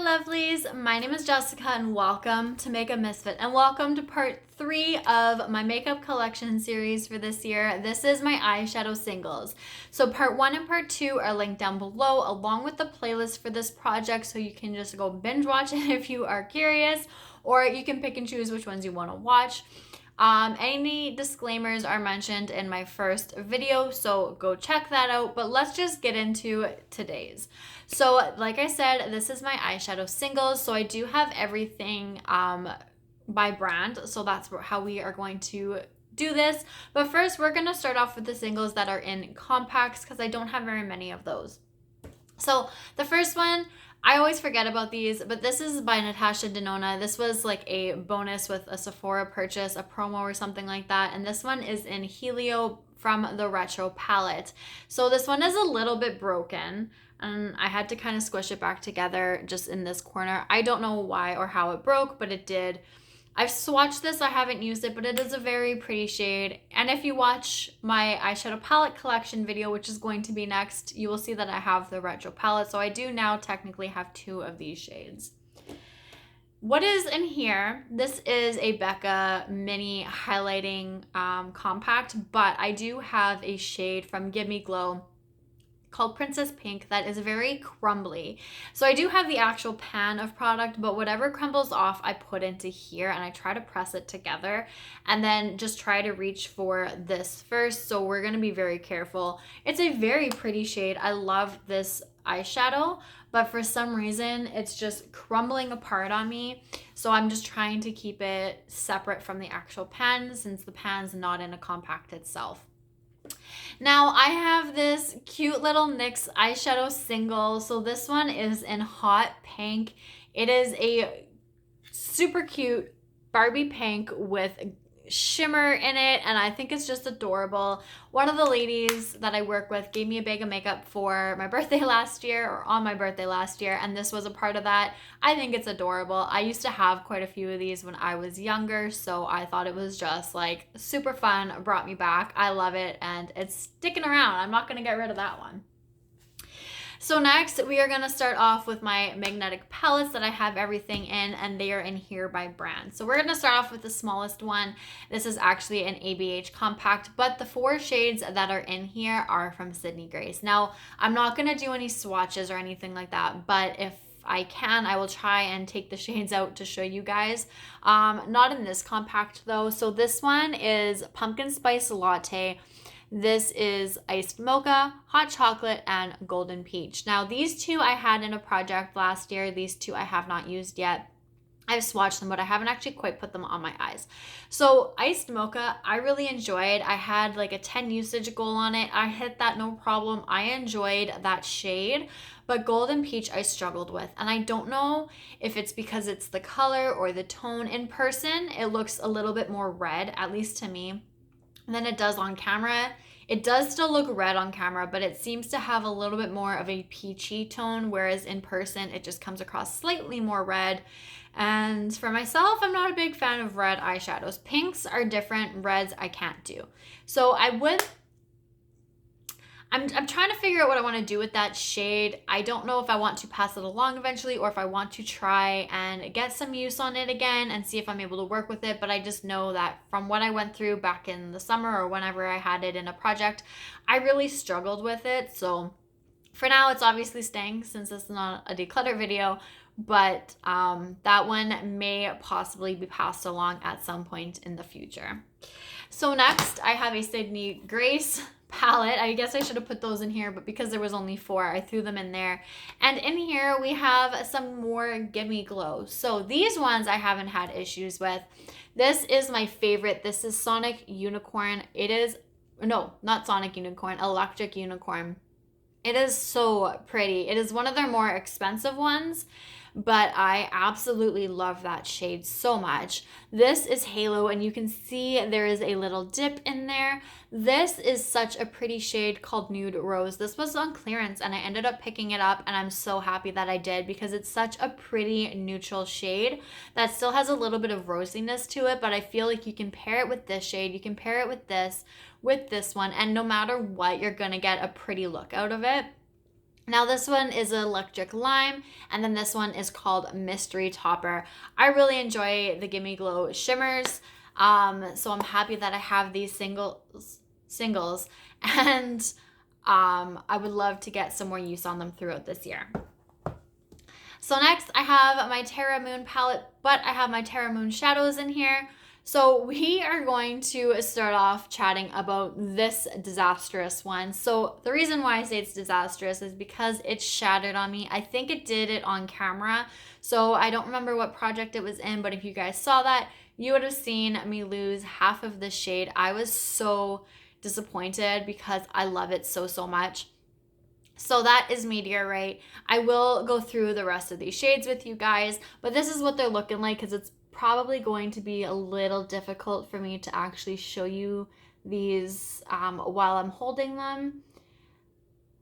Hi lovelies, my name is Jessica and welcome to Makeup.misfit and welcome to part 3 of my makeup collection series for this year. This is my eyeshadow singles. So part 1 and part 2 are linked down below along with the playlist for this project, so you can just go binge watch it if you are curious, or you can pick and choose which ones you want to watch. Any disclaimers are mentioned in my first video, so go check that out. But let's just get into today's. So like I said, this is my eyeshadow singles. So I do have everything by brand. So that's how we are going to do this. But first, we're going to start off with the singles that are in compacts because I don't have very many of those. So the first one, I always forget about these, but this is by Natasha Denona. This was like a bonus with a Sephora purchase, a promo or something like that. And this one is in Helio from the Retro palette. So this one is a little bit broken and I had to kind of squish it back together just in this corner. I don't know why or how it broke, but it did. I've swatched this, I haven't used it, but it is a very pretty shade. And if you watch my eyeshadow palette collection video, which is going to be next, you will see that I have the Retro palette. So I do now technically have 2 of these shades. What is in here? This is a Becca mini highlighting compact, but I do have a shade from Give Me Glow called Princess Pink that is very crumbly. So I do have the actual pan of product, but whatever crumbles off I put into here and I try to press it together and then just try to reach for this first. So we're going to be very careful. It's a very pretty shade. I love this eyeshadow, but for some reason it's just crumbling apart on me. So I'm just trying to keep it separate from the actual pan since the pan's not in a compact itself. Now I have this cute little NYX eyeshadow single. So this one is in hot pink. It is a super cute Barbie pink with shimmer in it, and I think it's just adorable. One of the ladies that I work with gave me a bag of makeup for my birthday last year, or on my birthday last year, and this was a part of that. I think it's adorable. I used to have quite a few of these when I was younger, so I thought it was just like super fun. It brought me back. I love it and it's sticking around. I'm not gonna get rid of that one. So next, we are going to start off with my magnetic palettes that I have everything in, and they are in here by brand. So we're going to start off with the smallest one. This is actually an ABH compact, but the 4 shades that are in here are from Sydney Grace. Now, I'm not going to do any swatches or anything like that, but if I can, I will try and take the shades out to show you guys. Not in this compact though. So this one is Pumpkin Spice Latte. This is iced mocha, hot chocolate, and golden peach. Now these 2 I had in a project last year. These 2 I have not used yet. I've swatched them, but I haven't actually quite put them on my eyes. So iced mocha, I really enjoyed. I had like a 10 usage goal on it. I hit that no problem. I enjoyed that shade, but golden peach I struggled with. And I don't know if it's because it's the color or the tone. In person, it looks a little bit more red, at least to me, than it does on camera. It does still look red on camera, but it seems to have a little bit more of a peachy tone, whereas in person it just comes across slightly more red. And for myself, I'm not a big fan of red eyeshadows. Pinks are different, reds I can't do. So I'm trying to figure out what I want to do with that shade. I don't know if I want to pass it along eventually or if I want to try and get some use on it again and see if I'm able to work with it. But I just know that from what I went through back in the summer or whenever I had it in a project, I really struggled with it. So for now, it's obviously staying since this is not a declutter video, but that one may possibly be passed along at some point in the future. So next, I have a Sydney Grace palette. I guess I should have put those in here, but because there was only 4, I threw them in there. And in here we have some more Give Me Glow. So these ones I haven't had issues with. This is my favorite. This is Sonic Unicorn. It is, no, not Sonic Unicorn, Electric Unicorn. It is so pretty. It is one of their more expensive ones, but I absolutely love that shade so much. This is Halo, and you can see there is a little dip in there. This is such a pretty shade called Nude Rose. This was on clearance, and I ended up picking it up, and I'm so happy that I did because it's such a pretty neutral shade that still has a little bit of rosiness to it, but I feel like you can pair it with this shade, you can pair it with this one, and no matter what, you're gonna get a pretty look out of it. Now this one is Electric Lime, and then this one is called Mystery Topper. I really enjoy the Gimme Glow shimmers, so I'm happy that I have these singles, and I would love to get some more use on them throughout this year. So next I have my Terra Moon palette, but I have my Terra Moon shadows in here. So we are going to start off chatting about this disastrous one. So the reason why I say it's disastrous is because it shattered on me. I think it did it on camera. So I don't remember what project it was in, but if you guys saw that, you would have seen me lose half of the shade. I was so disappointed because I love it so, so much. So that is Meteorite. I will go through the rest of these shades with you guys, but this is what they're looking like because it's probably going to be a little difficult for me to actually show you these while I'm holding them.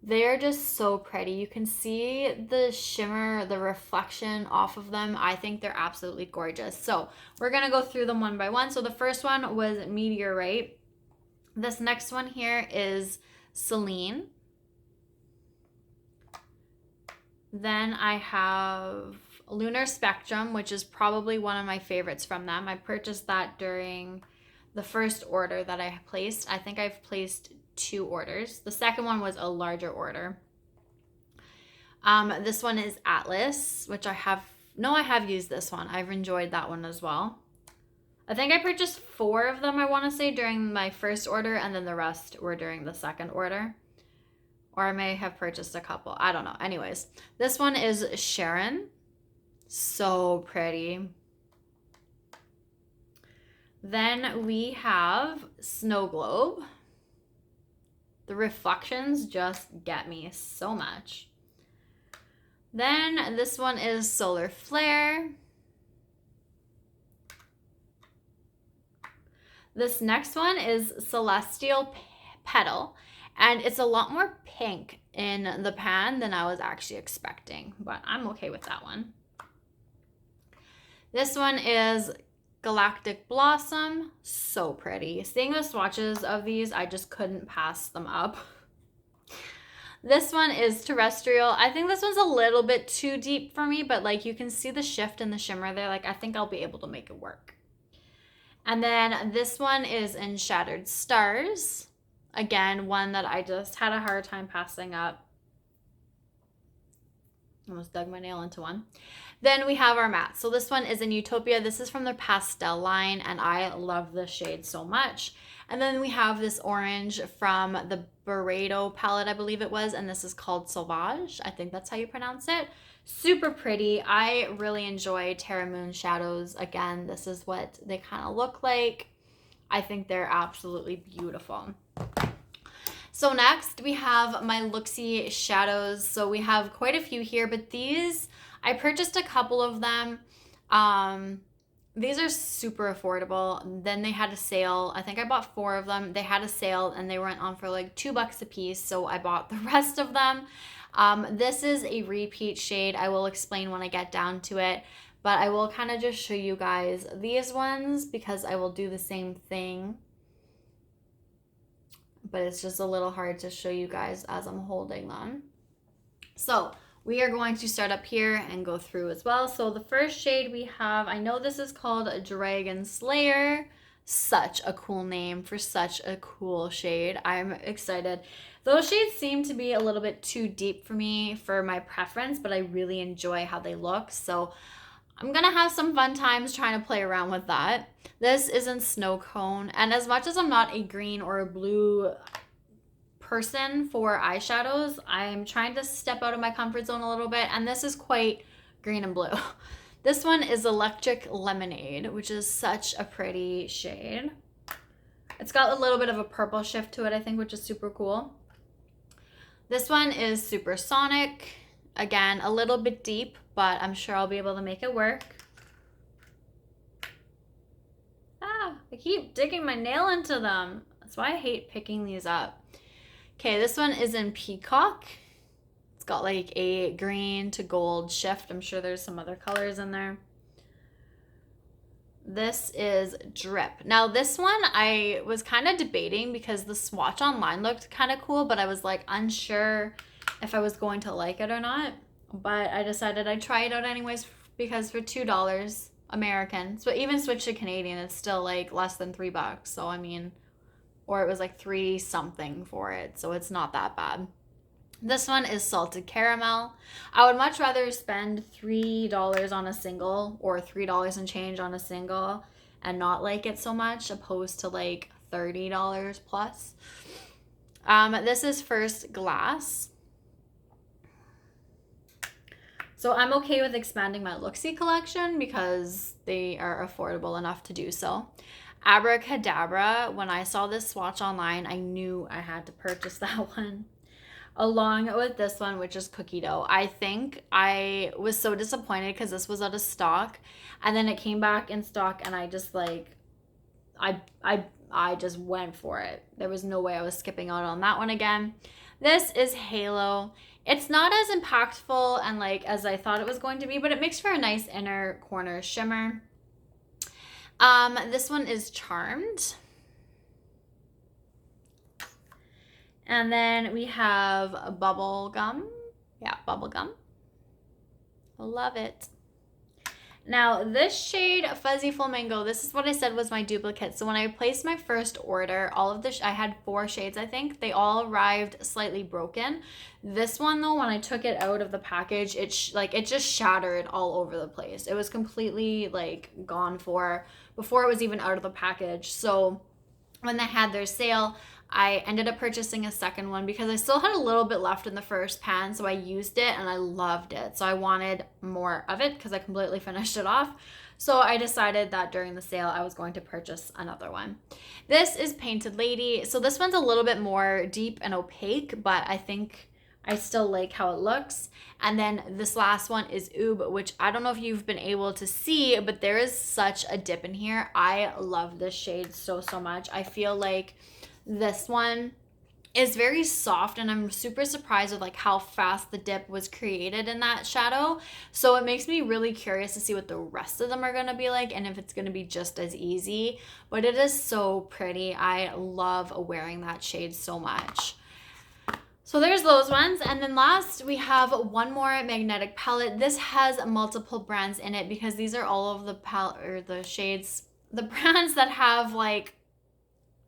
They're just so pretty. You can see the shimmer, the reflection off of them. I think they're absolutely gorgeous. So we're gonna go through them one by one. So the first one was Meteorite. This next one here is Celine. Then I have Lunar Spectrum, which is probably one of my favorites from them. I purchased that during the first order that I placed. I think I've placed 2 orders. The second one was a larger order. This one is Atlas, which I have used this one. I've enjoyed that one as well. I think I purchased 4 of them, I want to say, during my first order, and then the rest were during the second order. Or I may have purchased a couple. I don't know. Anyways, this one is Sharon. So pretty. Then we have Snow Globe. The reflections just get me so much. Then this one is Solar Flare. This next one is Celestial Petal. And it's a lot more pink in the pan than I was actually expecting, but I'm okay with that one. This one is Galactic Blossom. So pretty. Seeing the swatches of these, I just couldn't pass them up. This one is Terrestrial. I think this one's a little bit too deep for me, but like you can see the shift in the shimmer there. Like I think I'll be able to make it work. And then this one is in Shattered Stars. Again, one that I just had a hard time passing up. Almost dug my nail into one. Then we have our matte. So this one is in Utopia. This is from their pastel line, and I love this shade so much. And then we have this orange from the Barredo palette, I believe it was, and this is called Sauvage. I think that's how you pronounce it. Super pretty. I really enjoy Terra Moon shadows. Again, this is what they kind of look like. I think they're absolutely beautiful. So next we have my Looksy shadows. So we have quite a few here, but these, I purchased a couple of them. These are super affordable. Then they had a sale. I think I bought 4 of them. They had a sale and they went on for like $2 a piece. So I bought the rest of them. This is a repeat shade. I will explain when I get down to it, but I will kind of just show you guys these ones because I will do the same thing. But it's just a little hard to show you guys as I'm holding them. So we are going to start up here and go through as well. So the first shade we have, I know this is called Dragon Slayer. Such a cool name for such a cool shade. I'm excited. Those shades seem to be a little bit too deep for me for my preference, but I really enjoy how they look. So I'm gonna have some fun times trying to play around with that. This is in Snow Cone, and as much as I'm not a green or a blue person for eyeshadows, I'm trying to step out of my comfort zone a little bit, and this is quite green and blue. This one is Electric Lemonade, which is such a pretty shade. It's got a little bit of a purple shift to it, I think, which is super cool. This one is Supersonic. Again, a little bit deep, but I'm sure I'll be able to make it work. I keep digging my nail into them. That's why I hate picking these up. Okay, this one is in Peacock. It's got like a green to gold shift. I'm sure there's some other colors in there. This is Drip. Now this one I was kind of debating because the swatch online looked kind of cool, but I was like unsure if I was going to like it or not. But I decided I'd try it out anyways because for $2 American, so even switch to Canadian, it's still like less than $3. So I mean, or it was like 3 something for it. So it's not that bad. This one is salted caramel. I would much rather spend $3 on a single or $3 and change on a single and not like it so much opposed to like $30 plus. This is First Glass. So I'm okay with expanding my Looksy collection because they are affordable enough to do so. Abracadabra, when I saw this swatch online, I knew I had to purchase that one. Along with this one, which is Cookie Dough. I think I was so disappointed because this was out of stock. And then it came back in stock and I just like, I just went for it. There was no way I was skipping out on that one again. This is Halo. It's not as impactful and like as I thought it was going to be, but it makes for a nice inner corner shimmer. This one is Charmed. And then we have Bubble Gum. Yeah, Bubble Gum. Love it. Now this shade, Fuzzy Flamingo, this is what I said was my duplicate. So when I placed my first order, all of the, I had 4 shades, I think. They all arrived slightly broken. This one though, when I took it out of the package, it just shattered all over the place. It was completely like gone for before it was even out of the package. So when they had their sale, I ended up purchasing a second one because I still had a little bit left in the first pan, so I used it and I loved it. So I wanted more of it because I completely finished it off. So I decided that during the sale I was going to purchase another one. This is Painted Lady. So this one's a little bit more deep and opaque, but I think I still like how it looks. And then this last one is Oob, which I don't know if you've been able to see, but there is such a dip in here. I love this shade so much. I feel like this one is very soft and I'm super surprised with like how fast the dip was created in that shadow. So it makes me really curious to see what the rest of them are going to be like and if it's going to be just as easy. But it is so pretty. I love wearing that shade so much. So there's those ones. And then last we have one more magnetic palette. This has multiple brands in it because these are all of the palette or the shades, the brands that have like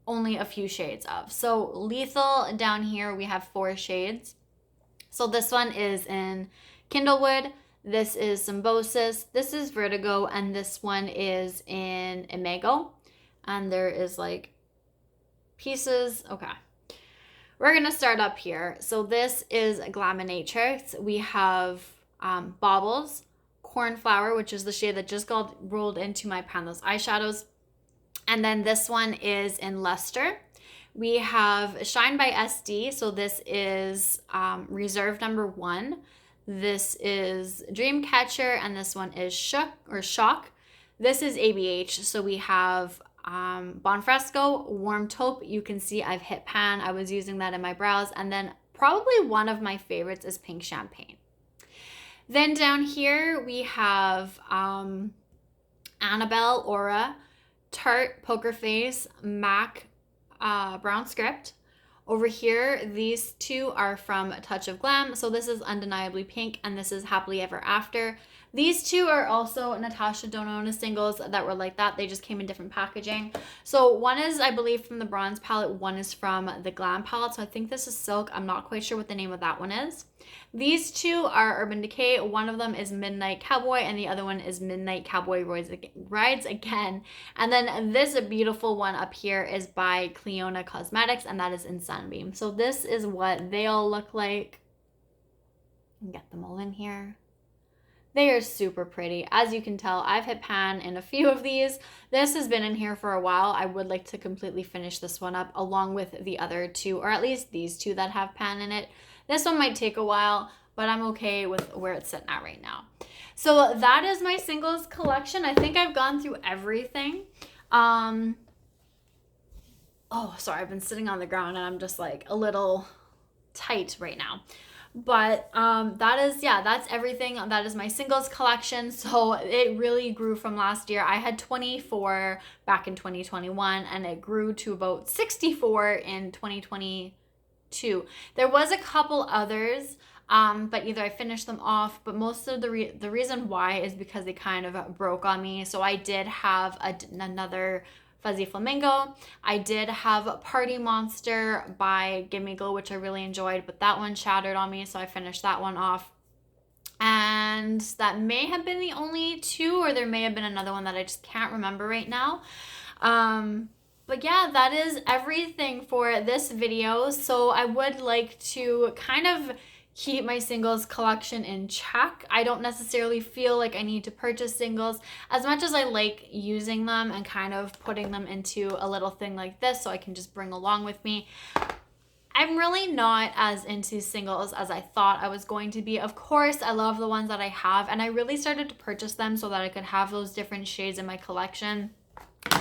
only a few shades of. So Lethal down here, we have 4 shades. So this one is in Kindlewood. This is Symbiosis. This is Vertigo. And this one is in Imago. And there is like pieces. Okay. We're going to start up here. So this is Glaminatrix. We have Baubles, Cornflower, which is the shade that just got rolled into my pan, those eyeshadows. And then this one is in Luster. We have Shine by SD. So this is Reserve number 1. This is Dreamcatcher. And this one is Shock. This is ABH. So we have Bonfresco, Warm Taupe. You can see I've hit pan. I was using that in my brows. And then probably one of my favorites is Pink Champagne. Then down here we have Annabelle Aura, Tarte Poker Face, MAC Brown Script. Over here, these 2 are from Touch of Glam. So this is Undeniably Pink and this is Happily Ever After. These 2 are also Natasha Denona singles that were like that. They just came in different packaging. So one is, I believe, from the Bronze palette. One is from the Glam palette. So I think this is Silk. I'm not quite sure what the name of that one is. These 2 are Urban Decay. One of them is Midnight Cowboy and the other one is Midnight Cowboy Rides Again. And then this beautiful one up here is by Cleona Cosmetics and that is in Sunbeam. So this is what they all look like. Get them all in here. They are super pretty. As you can tell, I've hit pan in a few of these. This has been in here for a while. I would like to completely finish this one up along with the other 2, or at least these 2 that have pan in it. This one might take a while, but I'm okay with where it's sitting at right now. So that is my singles collection. I think I've gone through everything. Oh, sorry, I've been sitting on the ground and I'm just like a little tight right now. But that's everything. That is my singles collection. So it really grew from last year. I had 24 back in 2021 and it grew to about 64 in 2022. 2. There was a couple others, but either I finished them off, but most of the reason why is because they kind of broke on me. So I did have another Fuzzy Flamingo. I did have Party Monster by Gimme Glow, which I really enjoyed, but that one shattered on me, so I finished that one off. And that may have been the only 2, or there may have been another one that I just can't remember right now. But yeah, that is everything for this video. So I would like to kind of keep my singles collection in check. I don't necessarily feel like I need to purchase singles as much as I like using them and kind of putting them into a little thing like this so I can just bring along with me. I'm really not as into singles as I thought I was going to be. Of course, I love the ones that I have, and I really started to purchase them so that I could have those different shades in my collection.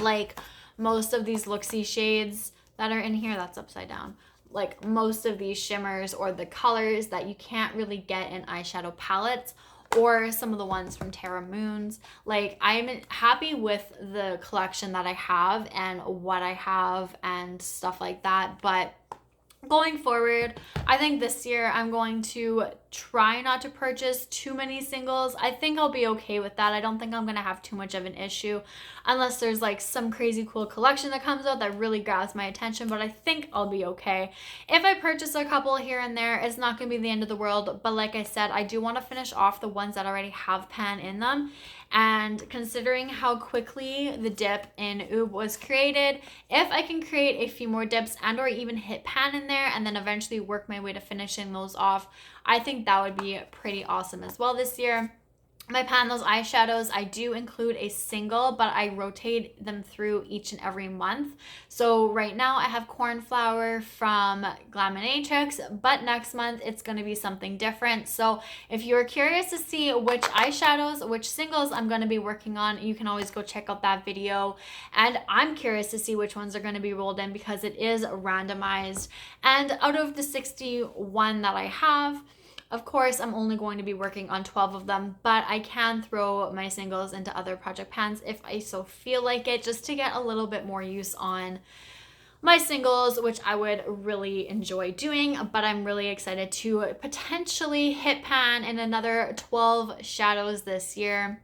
Like most of these Looksy shades that are in here, that's upside down. Like most of these shimmers or the colors that you can't really get in eyeshadow palettes, or some of the ones from Terra Moons. Like, I'm happy with the collection that I have and what I have and stuff like that, but going forward, I think this year I'm going to try not to purchase too many singles. I think I'll be okay with that. I don't think I'm going to have too much of an issue unless there's like some crazy cool collection that comes out that really grabs my attention, but I think I'll be okay. If I purchase a couple here and there, it's not going to be the end of the world, but like I said, I do want to finish off the ones that already have pan in them. And considering how quickly the dip in Oob was created, if I can create a few more dips and or even hit pan in there and then eventually work my way to finishing those off, I think that would be pretty awesome as well this year. My pan, those eyeshadows, I do include a single, but I rotate them through each and every month. So right now I have Cornflower from Glaminatrix, but next month it's going to be something different. So if you're curious to see which eyeshadows, which singles I'm going to be working on, you can always go check out that video. And I'm curious to see which ones are going to be rolled in because it is randomized. And out of the 61 that I have, of course, I'm only going to be working on 12 of them, but I can throw my singles into other project pans if I so feel like it, just to get a little bit more use on my singles, which I would really enjoy doing. But I'm really excited to potentially hit pan in another 12 shadows this year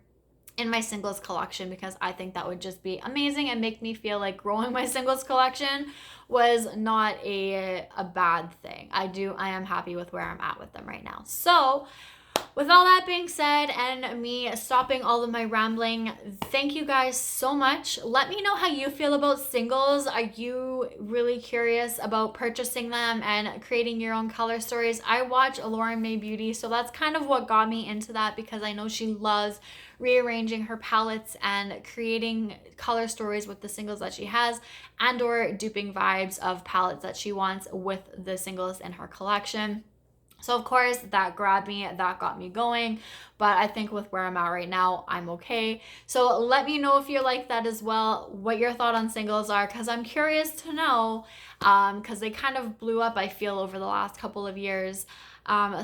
in my singles collection, because I think that would just be amazing and make me feel like growing my singles collection was not a bad thing. I am happy with where I'm at with them right now. So with all that being said and me stopping all of my rambling, thank you guys so much. Let me know how you feel about singles. Are you really curious about purchasing them and creating your own color stories? I watch Lauren May Beauty, so that's kind of what got me into that, because I know she loves rearranging her palettes and creating color stories with the singles that she has, and or duping vibes of palettes that she wants with the singles in her collection. So of course that grabbed me, that got me going, but I think with where I'm at right now, I'm okay. So let me know if you're like that as well, what your thought on singles are, because I'm curious to know, because they kind of blew up, I feel, over the last couple of years.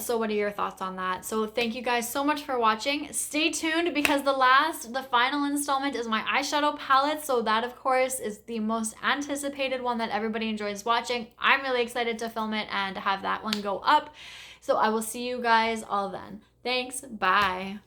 So what are your thoughts on that? So thank you guys so much for watching. Stay tuned, because the final installment is my eyeshadow palette. So that of course is the most anticipated one that everybody enjoys watching. I'm really excited to film it and have that one go up. So I will see you guys all then. Thanks. Bye.